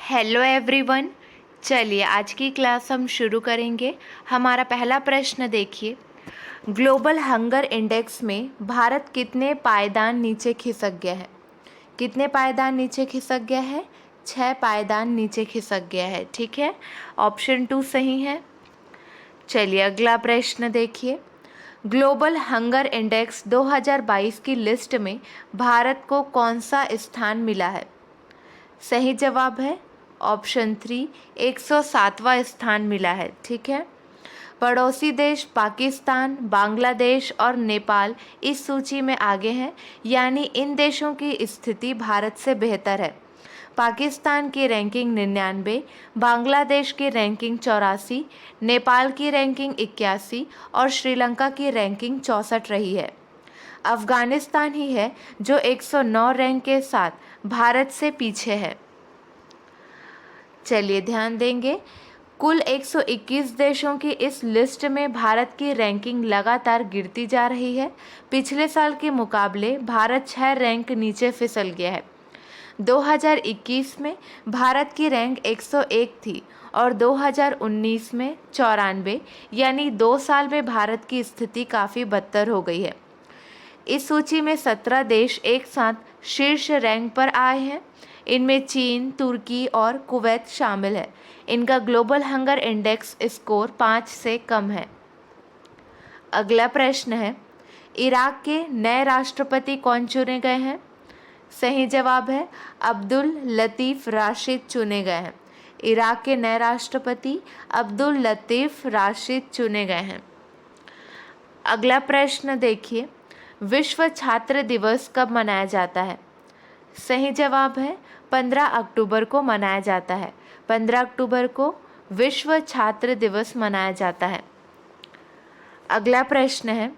Hello everyone. चलिए आज की क्लास हम शुरू करेंगे। हमारा पहला प्रश्न देखिए, ग्लोबल हंगर इंडेक्स में भारत कितने पायदान नीचे खिसक गया है? कितने पायदान नीचे खिसक गया है? 6 पायदान नीचे खिसक गया है। ठीक है, ऑप्शन 2 सही है। चलिए अगला प्रश्न देखिए, ग्लोबल हंगर इंडेक्स 2022 की लिस्ट में भारत को कौन सा स्थान मिला है? सही जवाब है ऑप्शन 3, 107वां स्थान मिला है। ठीक है, पड़ोसी देश पाकिस्तान, बांग्लादेश और नेपाल इस सूची में आगे हैं, यानी इन देशों की स्थिति भारत से बेहतर है। पाकिस्तान की रैंकिंग 99, बांग्लादेश की रैंकिंग 84, नेपाल की रैंकिंग 81 और श्रीलंका की रैंकिंग 64 रही है। अफगानिस्तान ही है जो 109 रैंक के साथ भारत से पीछे है। चलिए ध्यान देंगे, कुल 121 देशों की इस लिस्ट में भारत की रैंकिंग लगातार गिरती जा रही है। पिछले साल के मुकाबले भारत 6 रैंक नीचे फिसल गया है। 2021 में भारत की रैंक 101 थी और 2019 में 94, यानी 2 साल में भारत की स्थिति काफ़ी बदतर हो गई है। इस सूची में 17 देश एक साथ शीर्ष रैंक पर आए हैं। इनमें चीन, तुर्की और कुवैत शामिल है। इनका ग्लोबल हंगर इंडेक्स स्कोर 5 से कम है। अगला प्रश्न है, इराक के नए राष्ट्रपति कौन चुने गए हैं? सही जवाब है अब्दुल लतीफ़ राशिद चुने गए हैं। इराक के नए राष्ट्रपति अब्दुल लतीफ़ राशिद चुने गए हैं। अगला प्रश्न देखिए, विश्व छात्र दिवस कब मनाया जाता है? सही जवाब है 15 अक्टूबर को मनाया जाता है। 15 अक्टूबर को विश्व छात्र दिवस मनाया जाता है। अगला प्रश्न है,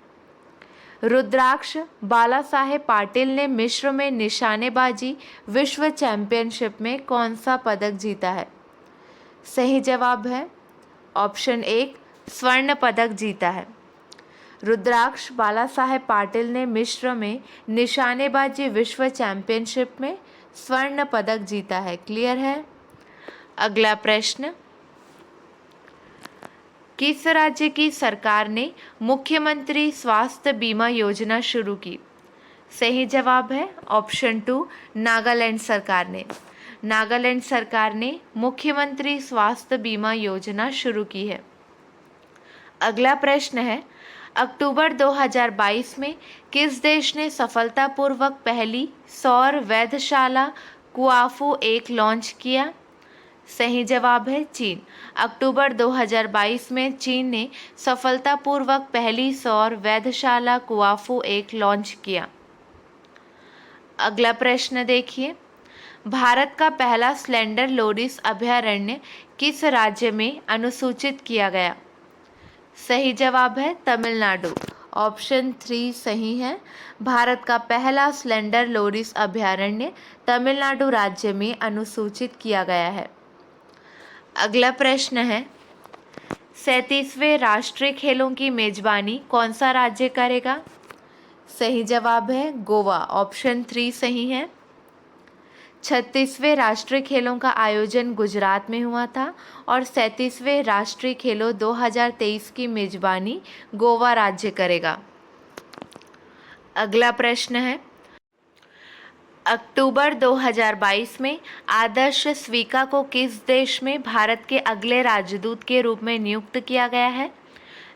रुद्राक्ष बाला साहेब पाटिल ने मिस्र में निशानेबाजी विश्व चैंपियनशिप में कौन सा पदक जीता है? सही जवाब है ऑप्शन 1, स्वर्ण पदक जीता है। रुद्राक्ष बाला साहेब पाटिल ने मिस्र में निशानेबाजी विश्व चैंपियनशिप में स्वर्ण पदक जीता है। क्लियर है। अगला प्रश्न, किस राज्य की सरकार ने मुख्यमंत्री स्वास्थ्य बीमा योजना शुरू की? सही जवाब है ऑप्शन 2, नागालैंड सरकार ने। नागालैंड सरकार ने मुख्यमंत्री स्वास्थ्य बीमा योजना शुरू की है। अगला प्रश्न है, अक्टूबर 2022 में किस देश ने सफलतापूर्वक पहली सौर वेधशाला कुआफू 1 लॉन्च किया? सही जवाब है चीन। अक्टूबर 2022 में चीन ने सफलतापूर्वक पहली सौर वेधशाला कुआफू 1 लॉन्च किया। अगला प्रश्न देखिए, भारत का पहला स्लेंडर लोरिस अभयारण्य किस राज्य में अनुसूचित किया गया? सही जवाब है तमिलनाडु। ऑप्शन 3 सही है। भारत का पहला स्लेंडर लोरिस अभयारण्य तमिलनाडु राज्य में अनुसूचित किया गया है। अगला प्रश्न है, 37वें राष्ट्रीय खेलों की मेजबानी कौन सा राज्य करेगा? सही जवाब है गोवा। ऑप्शन 3 सही है। 36वें राष्ट्रीय खेलों का आयोजन गुजरात में हुआ था और 37वें राष्ट्रीय खेलों 2023 की मेजबानी गोवा राज्य करेगा। अगला प्रश्न है, अक्टूबर 2022 में आदर्श स्वीका को किस देश में भारत के अगले राजदूत के रूप में नियुक्त किया गया है?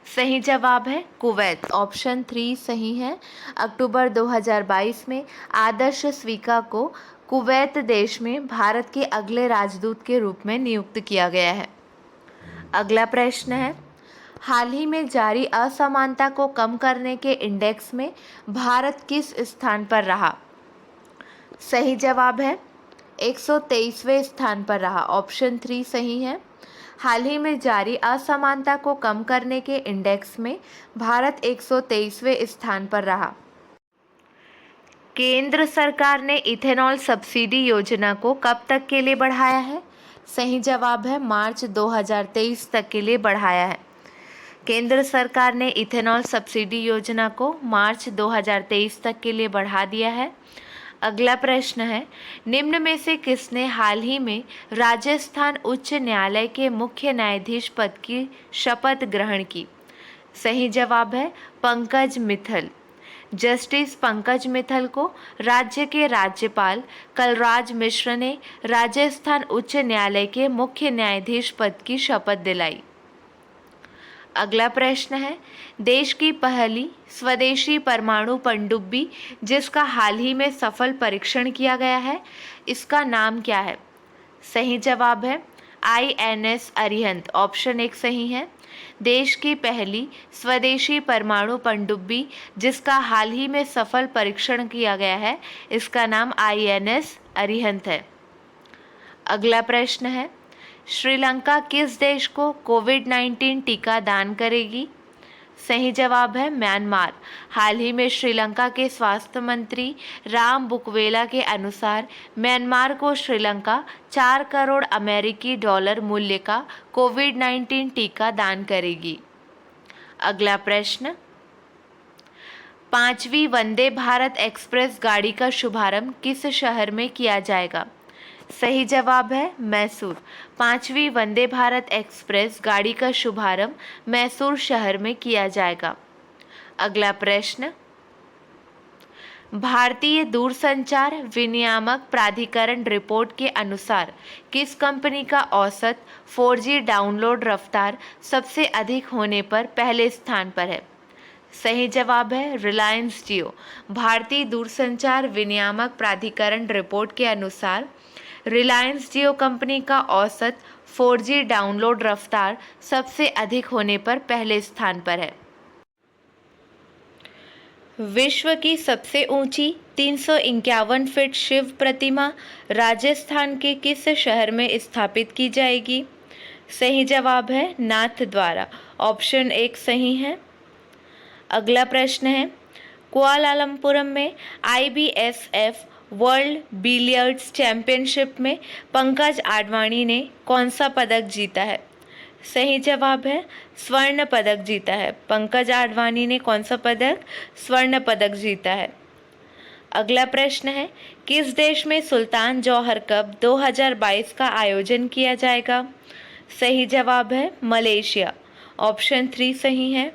सही जवाब है कुवैत। ऑप्शन 3 सही है। अक्टूबर 2022 में आदर्श स्वीका को कुवैत देश में भारत के अगले राजदूत के रूप में नियुक्त किया गया है। अगला प्रश्न है, हाल ही में जारी असमानता को कम करने के इंडेक्स में भारत किस स्थान पर रहा? सही जवाब है 123वें स्थान पर रहा। ऑप्शन 3 सही है। हाल ही में जारी असमानता को कम करने के इंडेक्स में भारत 123वें स्थान पर रहा। केंद्र सरकार ने इथेनॉल सब्सिडी योजना को कब तक के लिए बढ़ाया है? सही जवाब है मार्च 2023 तक के लिए बढ़ाया है। केंद्र सरकार ने इथेनॉल सब्सिडी योजना को मार्च 2023 तक के लिए बढ़ा दिया है। अगला प्रश्न है, निम्न में से किसने हाल ही में राजस्थान उच्च न्यायालय के मुख्य न्यायाधीश पद की शपथ ग्रहण की? सही जवाब है पंकज मित्तल। जस्टिस पंकज मित्तल को राज्य के राज्यपाल कलराज मिश्र ने राजस्थान उच्च न्यायालय के मुख्य न्यायाधीश पद की शपथ दिलाई। अगला प्रश्न है, देश की पहली स्वदेशी परमाणु पनडुब्बी जिसका हाल ही में सफल परीक्षण किया गया है, इसका नाम क्या है? सही जवाब है INS अरिहंत। ऑप्शन 1 सही है। देश की पहली स्वदेशी परमाणु पनडुब्बी जिसका हाल ही में सफल परीक्षण किया गया है, इसका नाम INS अरिहंत है। अगला प्रश्न है, श्रीलंका किस देश को कोविड-19 टीका दान करेगी? सही जवाब है म्यांमार। हाल ही में श्रीलंका के स्वास्थ्य मंत्री राम बुकवेला के अनुसार म्यांमार को श्रीलंका 4 करोड़ अमेरिकी डॉलर मूल्य का कोविड-19 टीका दान करेगी। अगला प्रश्न, 5वीं वंदे भारत एक्सप्रेस गाड़ी का शुभारंभ किस शहर में किया जाएगा? सही जवाब है मैसूर। 5वीं वंदे भारत एक्सप्रेस गाड़ी का शुभारंभ मैसूर शहर में किया जाएगा। अगला प्रश्न, भारतीय दूरसंचार विनियामक प्राधिकरण रिपोर्ट के अनुसार किस कंपनी का औसत 4G डाउनलोड रफ्तार सबसे अधिक होने पर पहले स्थान पर है? सही जवाब है रिलायंस जियो। भारतीय दूरसंचार विनियामक प्राधिकरण रिपोर्ट के अनुसार रिलायंस जियो कंपनी का औसत 4G डाउनलोड रफ्तार सबसे अधिक होने पर पहले स्थान पर है। विश्व की सबसे ऊंची 351 फीट शिव प्रतिमा राजस्थान के किस शहर में स्थापित की जाएगी? सही जवाब है नाथद्वारा। ऑप्शन 1 सही है। अगला प्रश्न है, कुआलालंपुरम में IBSF वर्ल्ड बिलियर्ड्स चैंपियनशिप में पंकज आडवाणी ने कौन सा पदक जीता है? सही जवाब है स्वर्ण पदक जीता है। पंकज आडवाणी ने कौन सा पदक? स्वर्ण पदक जीता है। अगला प्रश्न है, किस देश में सुल्तान जौहर कप 2022 का आयोजन किया जाएगा? सही जवाब है मलेशिया। ऑप्शन 3 सही है।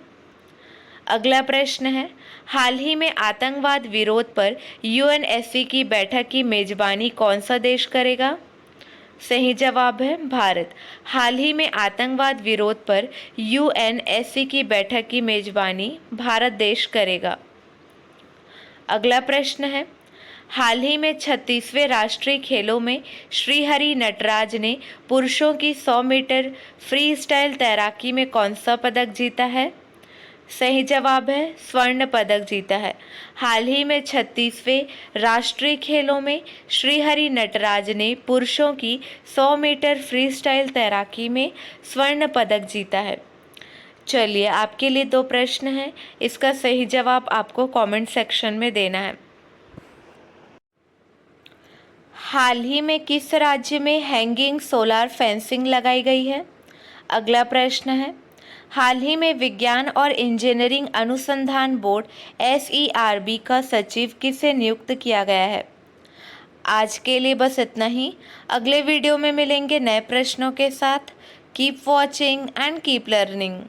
अगला प्रश्न है, हाल ही में आतंकवाद विरोध पर UNSC की बैठक की मेजबानी कौन सा देश करेगा? सही जवाब है भारत। हाल ही में आतंकवाद विरोध पर UNSC की बैठक की मेजबानी भारत देश करेगा। अगला प्रश्न है, हाल ही में 36वें राष्ट्रीय खेलों में श्रीहरि नटराज ने पुरुषों की 100 मीटर फ्री स्टाइल तैराकी में कौन सा पदक जीता है? सही जवाब है स्वर्ण पदक जीता है। हाल ही में 36वें राष्ट्रीय खेलों में श्रीहरि नटराज ने पुरुषों की 100 मीटर फ्री स्टाइल तैराकी में स्वर्ण पदक जीता है। चलिए, आपके लिए 2 प्रश्न हैं, इसका सही जवाब आपको कमेंट सेक्शन में देना है। हाल ही में किस राज्य में हैंगिंग सोलार फेंसिंग लगाई गई है? अगला प्रश्न है, हाल ही में विज्ञान और इंजीनियरिंग अनुसंधान बोर्ड SERB का सचिव किसे नियुक्त किया गया है? आज के लिए बस इतना ही। अगले वीडियो में मिलेंगे नए प्रश्नों के साथ। Keep watching and keep learning.